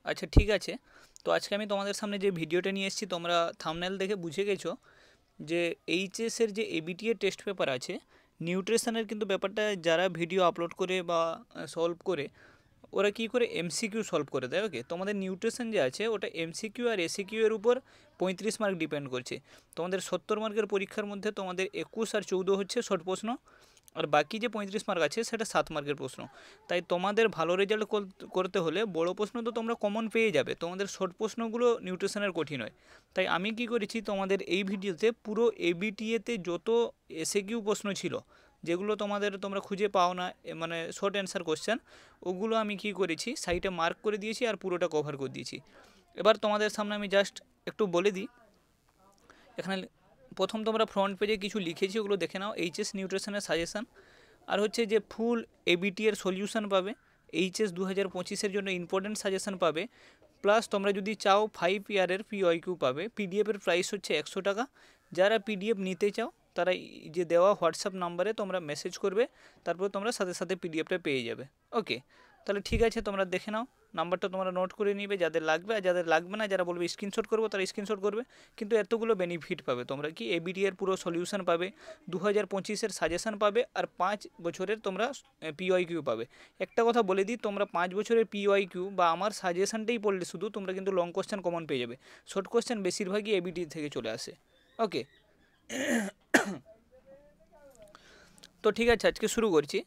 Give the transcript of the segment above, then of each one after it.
আচ্ছা ঠিক আছে। তো আজকে আমি তোমাদের সামনে যে ভিডিওটা নিয়ে এসেছি তোমরা থাম্বনেল দেখে বুঝে গেছো যে এইচএসের যে এবিটি এর টেস্ট পেপার আছে নিউট্রিশনের কিন্তু ব্যাপারটা যারা ভিডিও আপলোড করে বা সলভ করে ওরা কী করে এমসিকিউ সলভ করে দেয়। ওকে, তোমাদের নিউট্রিশন যে আছে ওটা এমসিকিউ আর এসিকিউ এর উপর 35 মার্ক ডিপেন্ড করছে। তোমাদের 70 মার্কের পরীক্ষার মধ্যে তোমাদের 21 আর 14 হচ্ছে শর্ট প্রশ্ন, আর বাকি যে 35 মার্ক আছে সেটা 7 মার্কের প্রশ্ন। তাই তোমাদের ভালো রেজাল্ট করতে হলে বড় প্রশ্ন তো তোমরা কমন পেয়ে যাবে, তোমাদের শর্ট প্রশ্নগুলো নিউট্রিশনের কঠিন হয়। তাই আমি কি করেছি তোমাদের এই ভিডিওতে পুরো এবিটিএতে যত এসএকিউ প্রশ্ন ছিল যেগুলো তোমরা খুঁজে পাও না, মানে শর্ট অ্যান্সার কোশ্চেন, ওগুলো আমি কি করেছি সাইটে মার্ক করে দিয়েছি আর পুরোটা কভার করে দিয়েছি। এবার তোমাদের সামনে আমি জাস্ট একটু বলে দিই। এখানে প্রথম তোমরা ফ্রন্ট পেজে কিছু লিখেছি ওগুলো দেখে নাও, এইচএস নিউট্রিশনের সাজেশান, আর হচ্ছে যে ফুল এবিটি এর সলিউশন পাবে, এইচএস 2025-এর জন্য ইম্পর্টেন্ট সাজেশান পাবে, প্লাস তোমরা যদি চাও 5 ইয়ারের পিওয়াইকিউ পাবে। পিডিএফের প্রাইস হচ্ছে 100 টাকা। যারা পিডিএফ নিতে চাও তারা যে দেওয়া হোয়াটসঅ্যাপ নাম্বারে তোমরা মেসেজ করবে, তারপর তোমরা সাথে সাথে পিডিএফটা পেয়ে যাবে। ওকে, তাহলে ঠিক আছে, তোমরা দেখে নাও, নাম্বারটা তোমরা নোট করে নিবে যাদের লাগবে, আর যাদের লাগবে না, যারা বলবে স্ক্রিনশট করবো তারা স্ক্রিনশট করবে। কিন্তু এতগুলো বেনিফিট পাবে তোমরা, কি এবিটি এর পুরো সলিউশন পাবে, 2025-এর সাজেশান পাবে, আর 5 বছরের তোমরা পিওয়াইকিউ পাবে। একটা কথা বলে দিই, তোমরা 5 বছরের পিওয়াইকিউ বা আমার সাজেশানটাই পড়লে শুধু তোমরা কিন্তু লং কোশ্চেন কমন পেয়ে যাবে। শর্ট কোশ্চেন বেশিরভাগই এবিটি থেকে চলে আসে। ওকে, তো ঠিক আছে, আজকে শুরু করছি।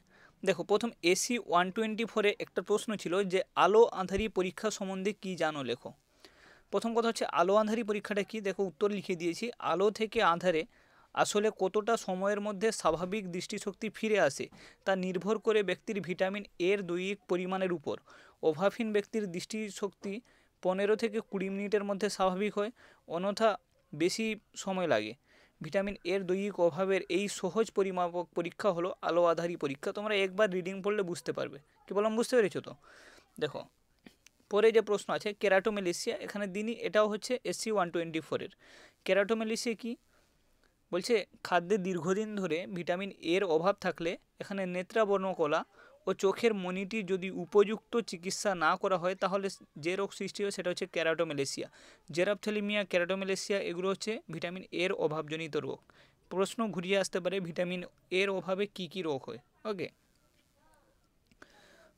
দেখো, প্রথম এসি 124-এ একটা প্রশ্ন ছিল যে আলো আঁধারি পরীক্ষা সম্বন্ধে কি জানো লেখো। প্রথম কথা হচ্ছে আলো আঁধারি পরীক্ষাটা কি, দেখো উত্তর লিখে দিয়েছি। আলো থেকে আঁধারে আসলে কতটা সময়ের মধ্যে স্বাভাবিক দৃষ্টিশক্তি ফিরে আসে তা নির্ভর করে ব্যক্তির ভিটামিন এর দৈহিক পরিমাণের উপর। অভাবহীন ব্যক্তির দৃষ্টিশক্তি 15 থেকে 20 মিনিটের মধ্যে স্বাভাবিক হয়, অন্যথা বেশি সময় লাগে। ভিটামিন এর দৈহিক অভাবের এই সহজ পরিমাপক পরীক্ষা হলো আলো আঁধারি পরীক্ষা। তোমরা একবার রিডিং পড়লে বুঝতে পারবে। কি বললাম, বুঝতে পেরেছো তো? দেখো, পরে যে প্রশ্ন আছে কেরাটোমেলিসিয়া, এখানে দিনই এটাও হচ্ছে এসসি 124-এর। কেরাটোমেলিসিয়া কি বলছে, খাদ্যে দীর্ঘদিন ধরে ভিটামিন এর অভাব থাকলে এখানে নেত্রাবর্ণকলা ও চোখের মনিটি যদি উপযুক্ত চিকিৎসা না করা হয় তাহলে যে রোগ সৃষ্টি হয় সেটা হচ্ছে কেরাটোমেলেসিয়া। জেরাপথ্যালিমিয়া, কেরাটোমেলেসিয়া এগুলো হচ্ছে ভিটামিন এর অভাবজনিত রোগ। প্রশ্ন ঘুরিয়ে আসতে পারে ভিটামিন এর অভাবে কি কি রোগ হয়। ওকে,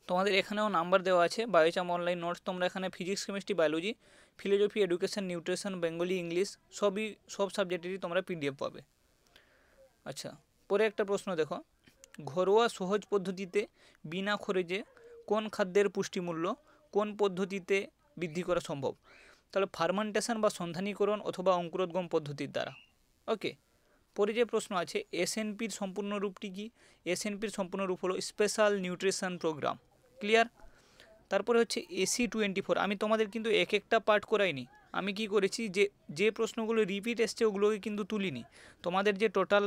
তোমাদের এখানেও নাম্বার দেওয়া আছে, বায়োচাম অনলাইন নোটস। তোমরা এখানে physics, chemistry, biology, philosophy, education, nutrition, Bengali, English সব সাবজেক্টেরই তোমরা পিডিএফ পাবে। আচ্ছা, পরে একটা প্রশ্ন দেখো, ঘরোয়া সহজ পদ্ধতিতে বিনা খরচে কোন খাদ্যের পুষ্টিমূল্য কোন পদ্ধতিতে বৃদ্ধি করা সম্ভব? তাহলে ফার্মেন্টেশন বা সন্ধানীকরণ অথবা অঙ্কুরোদ্গম পদ্ধতির দ্বারা। ওকে, পরে যে প্রশ্ন আছে এসএনপির সম্পূর্ণ রূপটি কি? এসএনপির সম্পূর্ণ রূপ হলো স্পেশাল নিউট্রিশন প্রোগ্রাম। ক্লিয়ার? তারপরে হচ্ছে AC24। আমি তোমাদের কিন্তু এক একটা পার্ট করাইনি, আমি কি করেছি যে যে প্রশ্নগুলো রিপিট এসছে ওগুলোকে কিন্তু তুলিনি। তোমাদের যে টোটাল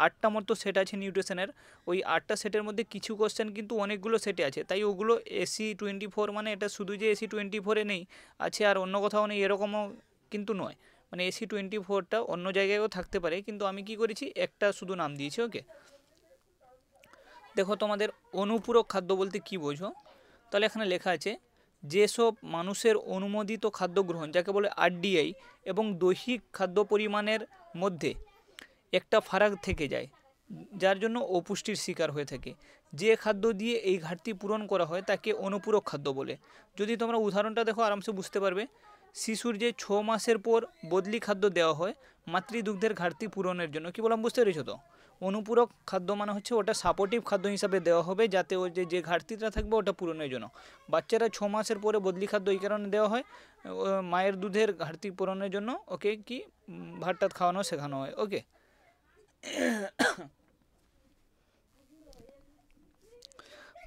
8টা মতো সেট আছে নিউট্রিশনের, ওই 8টা সেটের মধ্যে কিছু কোশ্চেন কিন্তু অনেকগুলো সেটে আছে, তাই ওগুলো AC24 মানে এটা শুধু যে AC24-এ নেই আছে আর অন্য কোথাও নেই এরকমও কিন্তু নয়। মানে AC24টা অন্য জায়গায়ও থাকতে পারে, কিন্তু আমি কি করেছি একটা শুধু নাম দিয়েছি। ওকে, দেখো তোমাদের অনুপূরক খাদ্য বলতে কি বোঝো? তাহলে এখানে লেখা আছে যেসব মানুষের অনুমোদিত খাদ্য গ্রহণ যাকে বলে আরডিআই এবং দৈহিক খাদ্য পরিমাণের মধ্যে একটা ফারাক থেকে যায়, যার জন্য অপুষ্টির শিকার হয়ে থাকে। যে খাদ্য দিয়ে এই ঘাটতি পূরণ করা হয় তাকে অনুপূরক খাদ্য বলে। যদি তোমরা উদাহরণটা দেখো আরামসে বুঝতে পারবে। শিশুর যে 6 মাসের পর বদলি খাদ্য দেওয়া হয় মাতৃদুগ্ধের ঘাটতি পূরণের জন্য। কি বললাম, বুঝতে পেরেছো তো? অনুপূরক খাদ্য মানে হচ্ছে ওটা সাপোর্টিভ খাদ্য হিসাবে দেওয়া হবে যাতে ওই যে ঘাটতিটা থাকবে ওটা পূরণের জন্য। বাচ্চারা 6 মাসের পরে বদলি খাদ্য এই কারণে দেওয়া হয়, মায়ের দুধের ঘাটতি পূরণের জন্য ওকে কি ভাত টাত খাওয়ানো শেখানো হয়। ওকে,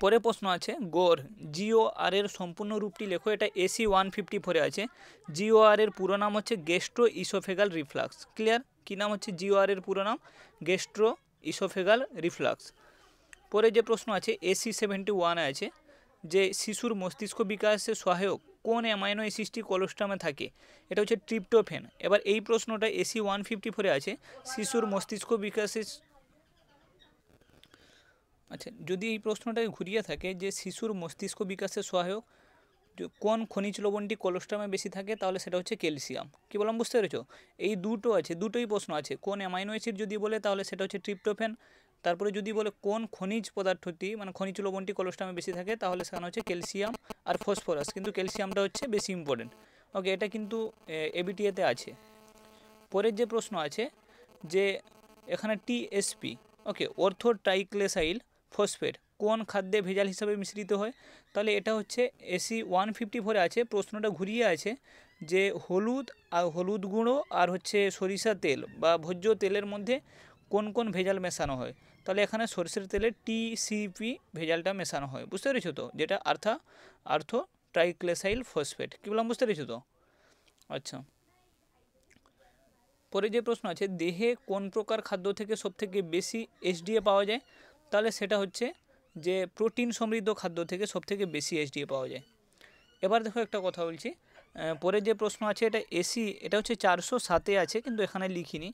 পরে প্রশ্ন আছে গোর GOR এর সম্পূর্ণ রূপটি লেখো। এটা AC 154-এ আছে। GOR এর পুরো নাম হচ্ছে গ্যাস্ট্রো ইসোফেগাল রিফ্লাক্স। ক্লিয়ার? কী নাম হচ্ছে GOR এর পুরো নাম? Gastro oesophageal reflux. পরে যে প্রশ্ন আছে AC 71-এ আছে যে শিশুর মস্তিষ্ক বিকাশে সহায়ক কোন অ্যামাইনো অ্যাসিডটি কোলোস্ট্রামে থাকে? এটা হচ্ছে ট্রিপ্টোফ্যান। এবার এই প্রশ্নটা AC 154-এ আছে, শিশুর মস্তিষ্ক বিকাশে। আচ্ছা, যদি এই প্রশ্নটা ঘুরিয়ে থাকে যে শিশুর মস্তিষ্ক বিকাশে সহায়ক কোন খনিজ লবণটি কোলেস্ট্রামে বেশি থাকে, তাহলে সেটা হচ্ছে ক্যালসিয়াম। কী বললাম বুঝতে পেরেছো? এই দুটো আছে, দুটোই প্রশ্ন আছে। কোন অ্যামাইনো অ্যাসিড যদি বলে তাহলে সেটা হচ্ছে ট্রিপ্টোফ্যান। তারপরে যদি বলে কোন খনিজ পদার্থটি মানে খনিজ লবণটি কোলেস্ট্রামে বেশি থাকে, তাহলে সেখানে হচ্ছে ক্যালসিয়াম আর ফসফরাস, কিন্তু ক্যালসিয়ামটা হচ্ছে বেশি ইম্পর্টেন্ট। ওকে, এটা কিন্তু এবিটিএতে আছে। পরের যে প্রশ্ন আছে যে এখানে টিএসপি, ওকে, অর্থো ট্রাইগ্লিসাইল ফসফেট কোন খাদ্যে ভেজাল হিসাবে মিশ্রিত হয়, তাহলে এটা হচ্ছে এসি 154 আছে। প্রশ্নটা ঘুরিয়ে আছে যে হলুদ আর হলুদ গুঁড়ো আর হচ্ছে সরিষা তেল বা ভোজ্য তেলের মধ্যে কোন কোন ভেজাল মেশানো হয়, তাহলে এখানে সরষের তেলে টিসিপি ভেজালটা মেশানো হয়। বুঝতে পেরেছো তো? যেটা আর্থো ট্রাইগ্লিসাইল ফসফেট। কী বললাম বুঝতে পেরেছো তো? আচ্ছা, পরে যে প্রশ্ন আছে দেহে কোন প্রকার খাদ্য থেকে সবথেকে বেশি এসডিএ পাওয়া যায়, তাহলে সেটা হচ্ছে যে প্রোটিন সমৃদ্ধ খাদ্য থেকে সবথেকে বেশি এসডিএ পাওয়া যায়। এবার দেখো একটা কথা বলছি, পরে যে প্রশ্ন আছে এটা এসি, এটা হচ্ছে 407-এ আছে কিন্তু এখানে লিখিনি।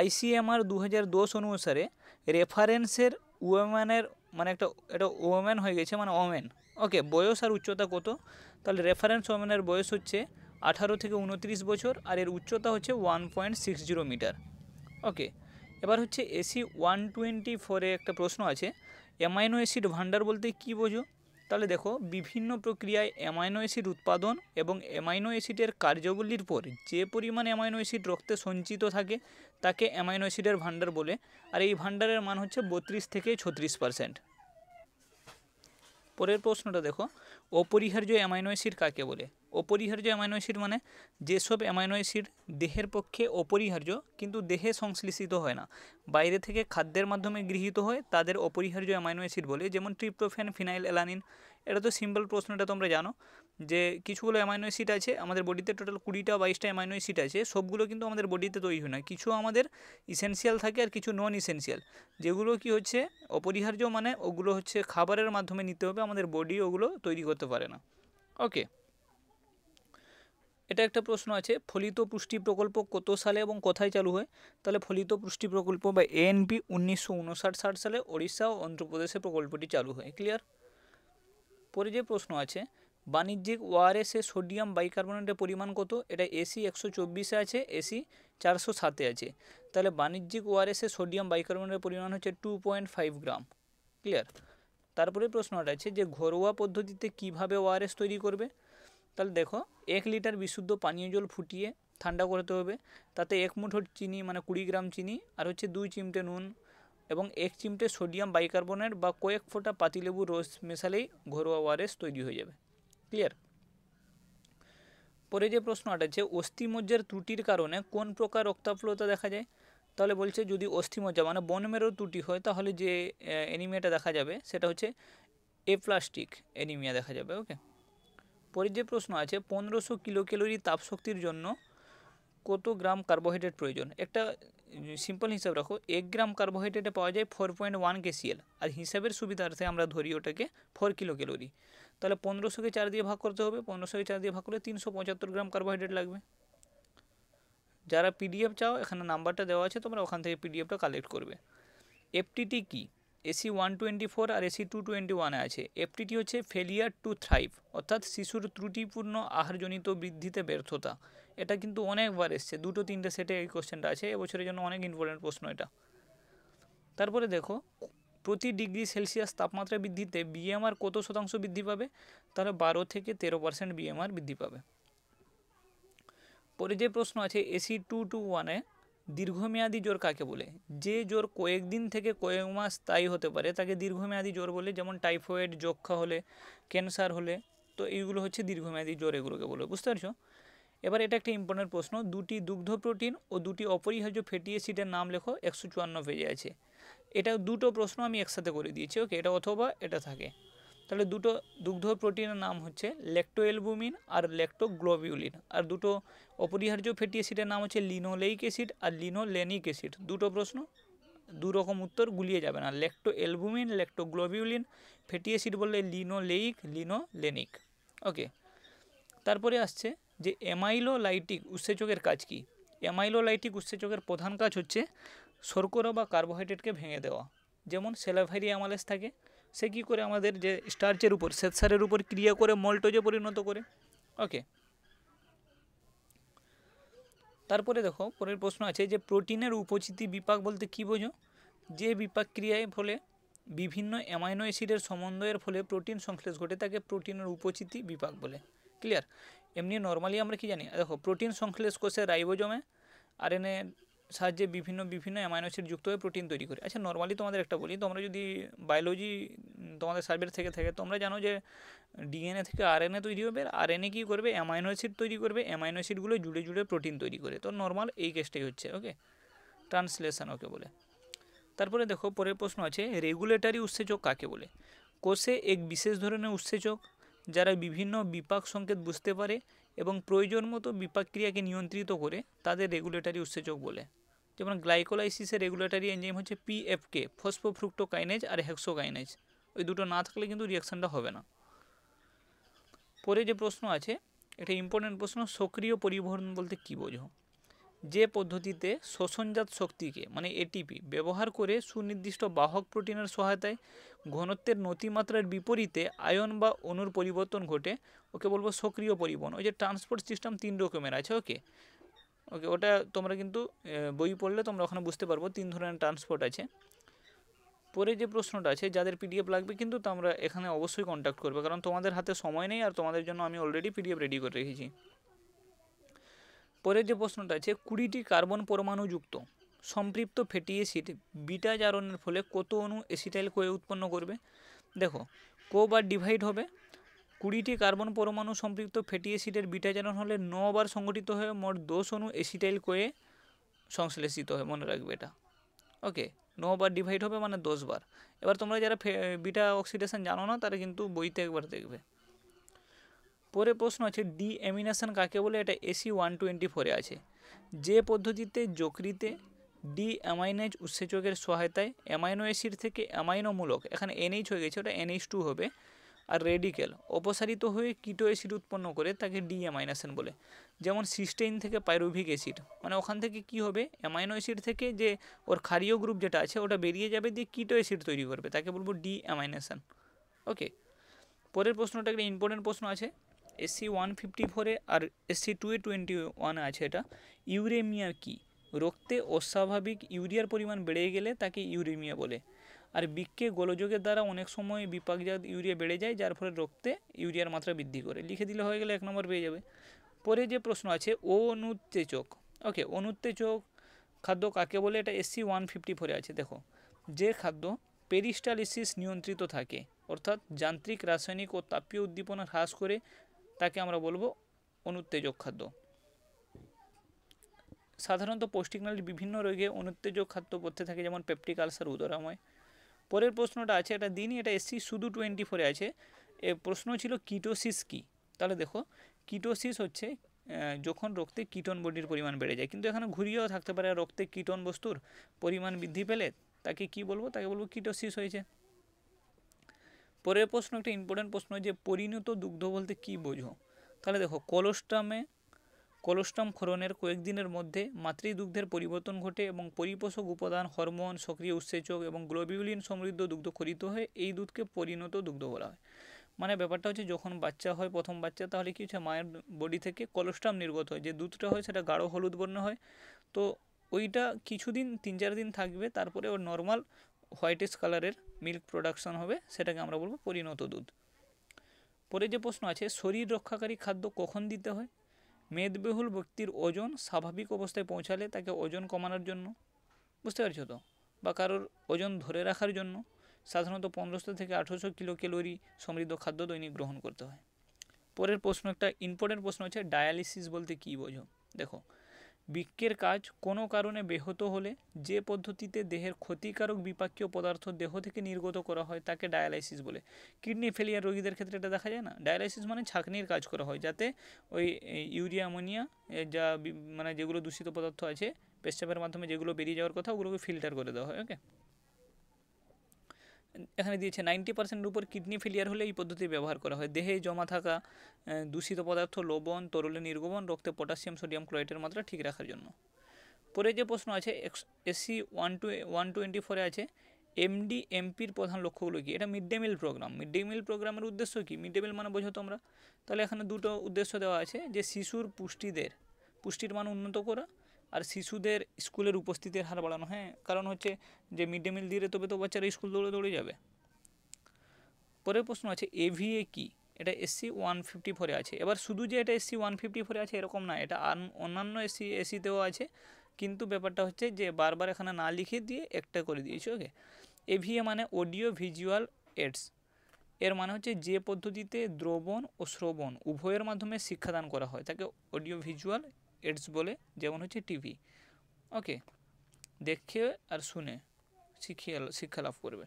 ICMR 2010 অনুসারে রেফারেন্সের ওমেনের মানে এটা ওমেন হয়ে গেছে মানে ওমেন, ওকে, বয়স আর উচ্চতা কত, তাহলে রেফারেন্স ওমেনের বয়স হচ্ছে 18 থেকে 29 বছর আর এর উচ্চতা হচ্ছে 1.60 মিটার। ওকে, এবার হচ্ছে এসি 124-এ একটা প্রশ্ন আছে অ্যামাইনো অ্যাসিড ভাণ্ডার বলতে কী বোঝো, তাহলে দেখো বিভিন্ন প্রক্রিয়ায় অ্যামাইনো অ্যাসিড উৎপাদন এবং অ্যামাইনো অ্যাসিডের কার্যগুলির পর যে পরিমাণ অ্যামাইনো অ্যাসিড রক্তে সঞ্চিত থাকে তাকে অ্যামাইনো অ্যাসিডের ভাণ্ডার বলে, আর এই ভাণ্ডারের মান হচ্ছে 32 থেকে 36%। পরের প্রশ্নটা দেখো অপরিহার্য অ্যামাইনো অ্যাসিড কাকে বলে। অপরিহার্য অ্যামাইনো অ্যাসিড মানে যেসব অ্যামাইনো অ্যাসিড দেহের পক্ষে অপরিহার্য কিন্তু দেহে সংশ্লেষিত হয় না, বাইরে থেকে খাদ্যের মাধ্যমে গৃহীত হয়, তাদের অপরিহার্য অ্যামাইনো অ্যাসিড বলে। যেমন ট্রিপ্টোফ্যান, ফিনাইল অ্যালানিন। এটা তো সিম্পল প্রশ্নটা তোমরা জানো যে কিছুগুলো অ্যামাইনো অ্যাসিড আছে আমাদের বডিতে, টোটাল 20টা 22টা অ্যামাইনো অ্যাসিড আছে, সবগুলো কিন্তু আমাদের বডিতে তৈরি হয় না, কিছু আমাদের ইসেনশিয়াল থাকে আর কিছু নন ইসেনশিয়াল। যেগুলো কি হচ্ছে অপরিহার্য মানে ওগুলো হচ্ছে খাবারের মাধ্যমে নিতে হবে, আমাদের বডি ওগুলো তৈরি করতে পারে না। ওকে, এটা একটা প্রশ্ন আছে ফলিত পুষ্টি প্রকল্প কত সালে এবং কোথায় চালু হয়, তাহলে ফলিত পুষ্টি প্রকল্প বা ANP 1959-60 সালে ওড়িশা ও অন্ধ্রপ্রদেশে প্রকল্পটি চালু হয়। ক্লিয়ার? পরে যে প্রশ্ন আছে বাণিজ্যিক ওআরএসে সোডিয়াম বাইকার্বনেটের পরিমাণ কত, এটা এসি 124-এ আছে, এসি 407-এ আছে। তাহলে বাণিজ্যিক ওআরএসে সোডিয়াম বাইকার্বনেটের পরিমাণ হচ্ছে 2.5 গ্রাম। ক্লিয়ার? তারপরে প্রশ্নটা আছে যে ঘরোয়া পদ্ধতিতে কিভাবে ওআরএস তৈরি করবে, তাহলে দেখো 1 লিটার বিশুদ্ধ পানীয় জল ফুটিয়ে ঠান্ডা করতে হবে, তাতে 1 মুঠো চিনি মানে 20 গ্রাম চিনি আর হচ্ছে 2 চিমটে নুন এবং 1 চিমটে সোডিয়াম বাইকার্বনেট বা কয়েক ফোঁটা পাতিলেবুর রস মেশালেই ঘরোয়া ওআরএস তৈরি হয়ে যাবে। ক্লিয়ার? পরে যে প্রশ্নটা আছে অস্থিমজ্জার ত্রুটির কারণে কোন প্রকার রক্তাল্পতা দেখা যায়, তাহলে বলছে যদি অস্থিমজ্জা মানে বোন মেরোর ত্রুটি হয় তাহলে যে অ্যানিমিয়াটা দেখা যাবে সেটা হচ্ছে এপ্লাস্টিক অ্যানিমিয়া দেখা যাবে। ওকে, পরের যে প্রশ্ন আছে 1500 কিলোক্যালোরি তাপশক্তির জন্য কত গ্রাম কার্বোহাইড্রেট প্রয়োজন। একটা সিম্পল হিসাব রাখো, 1 গ্রাম কার্বোহাইড্রেটে পাওয়া যায় 4.1 kcal, আর হিসাবের সুবিধার্থে আমরা ধরি ওটাকে 4 কিলোক্যালোরি। তাহলে 1500-কে 4 দিয়ে ভাগ করতে হবে, 1500-কে 4 দিয়ে ভাগ করলে 375 গ্রাম কার্বোহাইড্রেট লাগবে। যারা PDF চাও এখানে নাম্বারটা দেওয়া আছে, তোমরা ওখান থেকে PDFটা কালেক্ট করবে। FTT কি, এসি 124 আর এসি 221-এ আছে। FTT হচ্ছে ফেলিয়ার টু থ্রাইভ, অর্থাৎ শিশুর ত্রুটিপূর্ণ আহারজনিত বৃদ্ধিতে ব্যর্থতা। এটা কিন্তু অনেকবার এসছে, 2-3টে সেটে এই কোশ্চেনটা আছে, এবছরের জন্য অনেক ইম্পর্টেন্ট প্রশ্ন এটা। তারপরে দেখো প্রতি ডিগ্রি সেলসিয়াস তাপমাত্রা বৃদ্ধিতে BMR কত শতাংশ বৃদ্ধি পাবে, তাহলে 12 থেকে 13% BMR বৃদ্ধি পাবে। পরে যে প্রশ্ন আছে এসি 221-এ দীর্ঘমেয়াদী জ্বর কাকে বলে, যে জ্বর কয়েকদিন থেকে কয়েক মাস স্থায়ী হতে পারে তাকে দীর্ঘমেয়াদী জ্বর বলে। যেমন টাইফয়েড, যক্ষা হলে, ক্যান্সার হলে, তো এইগুলো হচ্ছে দীর্ঘমেয়াদী জ্বর, এগুলোকে বলে। বুঝতে পারছো? এবার এটা একটা ইম্পর্টেন্ট প্রশ্ন, দুটি দুগ্ধ প্রোটিন ও দুটি অপরিহার্য ফ্যাটি অ্যাসিডের নাম লেখো, 154 পেজে আছে। এটা দুটো প্রশ্ন আমি একসাথে করে দিয়েছি। ওকে, এটা অথবা এটা থাকে। তাহলে দুটো দুগ্ধ প্রোটিনের নাম হচ্ছে ল্যাক্টোঅ্যালবুমিন আর ল্যাক্টোগ্লোবিউলিন, আর দুটো অপরিহার্য ফ্যাটি অ্যাসিডের নাম হচ্ছে লিনোলেইক অ্যাসিড আর লিনোলেনিক অ্যাসিড। দুটো প্রশ্ন, দু রকম উত্তর, গুলিয়ে যাবে না। ল্যাক্টোঅ্যালবুমিন, ল্যাক্টোগ্লোবিউলিন, ফ্যাটি অ্যাসিড বললে লিনোলেইক, লিনোলেনিক। ওকে, তারপরে আসছে যে অ্যামাইলোলাইটিক উৎসেচকের কাজ কি। অ্যামাইলোলাইটিক উৎসেচকের প্রধান কাজ হচ্ছে শর্করা বা কার্বোহাইড্রেটকে ভেঙে দেওয়া। যেমন স্যালাইভারি অ্যামালেজ থাকে, সে কী করে আমাদের যে স্টার্চের উপর শ্বেতসারের উপর ক্রিয়া করে মল্টোজে পরিণত করে। ওকে, তারপরে দেখো পরের প্রশ্ন আছে যে প্রোটিনের উপচিতি বিপাক বলতে কী বোঝো? যে বিপাক ক্রিয়ায় ফলে বিভিন্ন অ্যামাইনো অ্যাসিডের সমন্বয়ের ফলে প্রোটিন সংশ্লেষ ঘটে তাকে প্রোটিনের উপচিতি বিপাক বলে। ক্লিয়ার? এমনি নর্মালি আমরা কি জানি, দেখো প্রোটিন সংশ্লেষ কোষে রাইবোজোমে আরএনএ সাহায্যে বিভিন্ন বিভিন্ন অ্যামাইনো অ্যাসিড যুক্ত হয়ে প্রোটিন তৈরি করে। আচ্ছা নর্মালি তোমাদের একটা বলি, তোমরা যদি বায়োলজি তোমাদের সাবজেক্ট থেকে থাকে তোমরা জানো যে ডিএনএ থেকে আরএনএ তৈরি হবে, আরএনএ কী করবে, অ্যামাইনো অ্যাসিড তৈরি করবে, অ্যামাইনো অ্যাসিডগুলো জুড়ে জুড়ে প্রোটিন তৈরি করে। তো নর্মাল এই কেসটাই হচ্ছে। ওকে, ট্রান্সলেশন ওকে বলে। তারপরে দেখো পরের প্রশ্ন আছে রেগুলেটরি উৎসেচক কাকে বলে? কোষে এক বিশেষ ধরনের উৎসেচক যারা বিভিন্ন বিপাক সংকেত বুঝতে পারে এবং প্রয়োজন মতো বিপাক ক্রিয়াকে নিয়ন্ত্রিত করে তাদের রেগুলেটরি উৎসেচক বলে। যেমন গ্লাইকোলাইসিসের রেগুলেটরি এনজাইম হচ্ছে পিএফকে, ফসফোফ্রুক্টোকাইনেজ আর হেক্সোকাইনেজ। ওই দুটো না থাকলে কিন্তু রিয়াকশানটা হবে না। পরে যে প্রশ্ন আছে এটা ইম্পর্টেন্ট প্রশ্ন, সক্রিয় পরিবহন বলতে কী বোঝো? যে পদ্ধতিতে শোষণজাত শক্তিকে মানে এটিপি ব্যবহার করে সুনির্দিষ্ট বাহক প্রোটিনের সহায়তায় ঘনত্বের নতিমাত্রার বিপরীতে আয়ন বা অণুর পরিবর্তন ঘটে ওকে বলবো সক্রিয় পরিবহন। ওই যে ট্রান্সপোর্ট সিস্টেম 3 রকমের আছে। ওকে ওকে, ওটা তোমরা কিন্তু বই পড়লে তোমরা ওখানে বুঝতে পারবো 3 ধরনের ট্রান্সপোর্ট আছে। পরে যে প্রশ্নটা আছে যাদের পিডিএফ লাগবে কিন্তু তোমরা এখানে অবশ্যই কন্ট্যাক্ট করবে, কারণ তোমাদের হাতে সময় নেই আর তোমাদের জন্য আমি অলরেডি পিডিএফ রেডি করে রেখেছি। পরের যে প্রশ্নটা আছে 20টি কার্বন পরমাণুযুক্ত সম্পৃক্ত ফ্যাটি অ্যাসিড বিটা জারণের ফলে কত অণু অ্যাসিটাইল কোয়ে উৎপন্ন করবে? দেখো কবার ডিভাইড হবে, 20টি কার্বন পরমাণু সম্পৃক্ত ফ্যাটি অ্যাসিডের বিটা জারণ হলে 9 বার সংগঠিত হয়ে মোট 10 অণু অ্যাসিটাইল কোয়ে সংশ্লেষিত হয়, মনে রাখবে এটা। ওকে, 9 বার ডিভাইড হবে মানে 10 বার। এবার তোমরা যারা বিটা অক্সিডেশন জানো না তারা কিন্তু বইতে একবার দেখবে। পরে প্রশ্ন আছে ডি অ্যামিনেশন কাকে বলে? এটা এসি 124-এ আছে। যে পদ্ধতিতে যকৃতে ডি অ্যামাইনেজ উৎসেচকের সহায়তায় অ্যামাইনো অ্যাসিড থেকে অ্যামাইনোমূলক, এখানে NH হয়ে গেছে ওটা NH2 হবে, আর রেডিক্যাল অপসারিত হয়ে কিটো অ্যাসিড উৎপন্ন করে তাকে ডি অ্যামাইনেশন বলে। যেমন সিস্টেইন থেকে পাইরুভিক অ্যাসিড, মানে ওখান থেকে কি হবে, অ্যামাইনো অ্যাসিড থেকে যে ওর ক্ষারীয় গ্রুপ যেটা আছে ওটা বেরিয়ে যাবে দিয়ে কিটো অ্যাসিড তৈরি করবে, তাকে বলবো ডি অ্যামাইনেশন। ওকে, পরের প্রশ্নটা একটা ইম্পর্টেন্ট প্রশ্ন আছে SC 154-এ আর SC 221 আছে। এটা ইউরেমিয়া কি? রক্তে অস্বাভাবিক ইউরিয়ার পরিমাণ বেড়ে গেলে তাকে ইউরেমিয়া বলে। আর বৃক্কে গোলযোগের দ্বারা অনেক সময় বিপাকজাত ইউরিয়া বেড়ে যায় যার ফলে রক্তে ইউরিয়ার মাত্রা বৃদ্ধি করে। লিখে দিলে হয়ে গেলে 1 নম্বর পেয়ে যাবে। পরে যে প্রশ্ন আছে অনুত্তেজক। ওকে, অনুত্তেজক খাদ্য কাকে বলে? এটা SC 154-এ আছে। দেখো যে খাদ্য পেরিস্টালসিস নিয়ন্ত্রিত থাকে অর্থাৎ যান্ত্রিক রাসায়নিক ও তাপীয় উদ্দীপনা হ্রাস করে তাকে আমরা বলবো অনুত্তেজক খাদ্য। সাধারণত পৌষ্টিকনালীর বিভিন্ন রোগে অনুত্তেজক খাদ্য পড়তে থাকে, যেমন পেপটিক আলসার, উদরাময়। পরের প্রশ্নটা আছে এটা দিনই, এটা SC শুধু 24-এ আছে। এ প্রশ্ন ছিল কিটোসিস কি? তাহলে দেখো কিটোসিস হচ্ছে যখন রক্তে কিটোন বডির পরিমাণ বেড়ে যায়, কিন্তু এখানে ঘুরিয়েও থাকতে পারে রক্তে কিটোন বস্তুর পরিমাণ বৃদ্ধি পেলে তাকে কি বলবো, তাকে বলবো কিটোসিস হয়েছে। পরের প্রশ্ন একটা ইম্পর্টেন্ট প্রশ্ন যে পরিণত দুগ্ধ বলতে কি বোঝো? তাহলে দেখো কোলোস্টাম ক্ষরণের কয়েকদিনের মধ্যে মাতৃদুগ্ধের পরিবর্তন ঘটে এবং পরিপোষক উপাদান, হরমোন, সক্রিয় উৎসেচক এবং গ্লোবিউলিন সমৃদ্ধ দুগ্ধ খরিত হয়ে এই দুধকে পরিণত দুগ্ধ বলা হয়। মানে ব্যাপারটা হচ্ছে যখন বাচ্চা হয়, প্রথম বাচ্চা, তাহলে কি হচ্ছে মায়ের বডি থেকে কোলোস্টাম নির্গত হয়, যে দুধটা হয় সেটা গাঢ় হলুদ বর্ণ হয়। তো ওইটা কিছুদিন 3-4 দিন থাকবে, তারপরে ওর নর্মাল হোয়াইটিশ কালারের মিল্ক প্রোডাকশন হবে, সেটাকে আমরা বলবো পরিণত দুধ। পরে যে প্রশ্ন আছে শরীর রক্ষাকারী খাদ্য কখন দিতে হয়? মেদবহুল ব্যক্তির ওজন স্বাভাবিক অবস্থায় পৌঁছালে তাকে ওজন কমানোর জন্য, বুঝতে পারছো তো, বা কারোর ওজন ধরে রাখার জন্য সাধারণত 1500 থেকে 1800 কিলো ক্যালোরি সমৃদ্ধ খাদ্য দৈনিক গ্রহণ করতে হয়। পরের প্রশ্ন একটা ইম্পর্টেন্ট প্রশ্ন হচ্ছে ডায়ালিসিস বলতে কী বোঝো? দেখো বৃক্কের কাজ কোনো কারণে ব্যাহত হলে যে পদ্ধতিতে দেহের ক্ষতিকারক বিপাকীয় পদার্থ দেহ থেকে নির্গত করা হয় তাকে ডায়ালাইসিস বলে। কিডনি ফেলিয়ার রোগীদের ক্ষেত্রে এটা দেখা যায় না? ডায়ালাইসিস মানে ছাঁকনির কাজ করা হয় যাতে ওই ইউরিয়া, অ্যামোনিয়া যা মানে যেগুলো দূষিত পদার্থ আছে পেশাবের মাধ্যমে যেগুলো বেরিয়ে যাওয়ার কথা ওগুলোকে ফিল্টার করে দেওয়া হয়। ওকে, এখানে দিয়েছে 90% উপর কিডনি ফেলিয়ার হলে এই পদ্ধতি ব্যবহার করা হয়। দেহে জমা থাকা দূষিত পদার্থ, লবণ, তরলে নির্গমন, রক্তে পটাশিয়াম, সোডিয়াম ক্লোরাইডের মাত্রা ঠিক রাখার জন্য। পরে যে প্রশ্ন আছে SC 124-এ আছে এমডিএমপির প্রধান লক্ষ্যগুলো কি? এটা mid day meal program. Mid day meal প্রোগ্রামের উদ্দেশ্য কি? মিড ডে মিল মানে বোঝো তোমরা। তাহলে এখানে দুটো উদ্দেশ্য দেওয়া আছে, যে শিশুর পুষ্টির মান উন্নত করা, আর শিশুদের স্কুলের উপস্থিতির হার বাড়ানো। হ্যাঁ, কারণ হচ্ছে যে মিড ডে মিল দিলে তবে তো বাচ্চারা স্কুল দৌড়ে যাবে। পরের প্রশ্ন আছে এভিএ কি? এটা SC 154-এ আছে। এবার শুধু যে এটা SC 154-এ আছে এরকম না, এটা অন্যান্য এসিতেও আছে, কিন্তু ব্যাপারটা হচ্ছে যে বারবার এখানে না লিখে দিয়ে একটা করে দিয়েছি। ওকে, এভিএ মানে অডিও ভিজুয়াল এডস। এর মানে হচ্ছে যে পদ্ধতিতে দ্রবণ ও শ্রবণ উভয়ের মাধ্যমে শিক্ষাদান করা হয় তাকে অডিও ভিজুয়াল এডস বলে, যেমন হচ্ছে টিভি। ওকে, দেখে আর শুনে শিক্ষা লাভ করবে।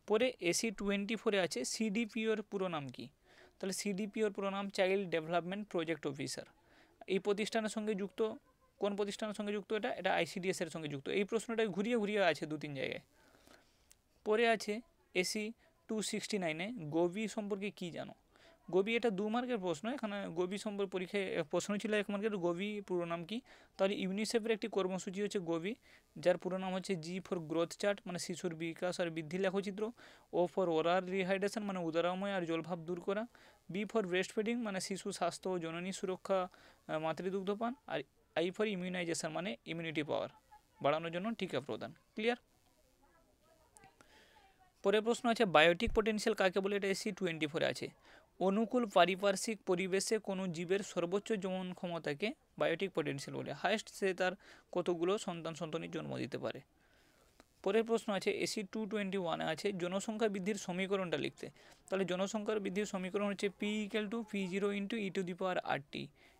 পরে SC 24-এ আছে CDPOর পুরো নাম কি? তাহলে CDPOর পুরো নাম চাইল্ড ডেভেলপমেন্ট প্রজেক্ট অফিসার। এই প্রতিষ্ঠানের সঙ্গে যুক্ত, কোন প্রতিষ্ঠানের সঙ্গে যুক্ত? এটা ICDS এর সঙ্গে যুক্ত। এই প্রশ্নটা ঘুরিয়ে আছে 2-3 জায়গায়। পরে আছে SC 269-এ গোবি সম্পর্কে কি জানো? গোবি এটা 2 মার্কের প্রশ্ন। এখানে গোবি সম্পর্কে পরীক্ষায় প্রশ্ন ছিল 1 মার্কের, গোবি পুরো নাম কি? তাহলে ইউনিসেফের একটি কর্মসূচি হচ্ছে গোবি, যার পুরো নাম হচ্ছে G ফর গ্রোথ চার্ট মানে শিশুর বিকাশ আর বৃদ্ধির লেখচিত্র, O ফর ওরাল রিহাইড্রেশন মানে উদরাময় আর জলভাব দূর করা, B ফর ব্রেস্ট ফিডিং মানে শিশু স্বাস্থ্য ও জননী সুরক্ষা মাতৃদুগ্ধপান, আর I ফর ইমিউনাইজেশন মানে ইমিউনিটি পাওয়ার বাড়ানোর জন্য টিকা প্রদান। ক্লিয়ার? পরের প্রশ্ন আছে বায়োটিক পটেনশিয়াল কাকে বলে? এটা SC 24-এ আছে। অনুকূল পারিপার্শ্বিক পরিবেশে কোনো জীবের সর্বোচ্চ জনন ক্ষমতাকে বায়োটিক পটেনশিয়াল বলে। হায়েস্ট সে তার কতগুলো সন্তানের জন্ম দিতে পারে। পরের প্রশ্ন আছে SC 221-এ আছে জনসংখ্যা বৃদ্ধির সমীকরণটা লিখতে। তাহলে জনসংখ্যার বৃদ্ধির সমীকরণ হচ্ছে P = P0 × e⁻RT।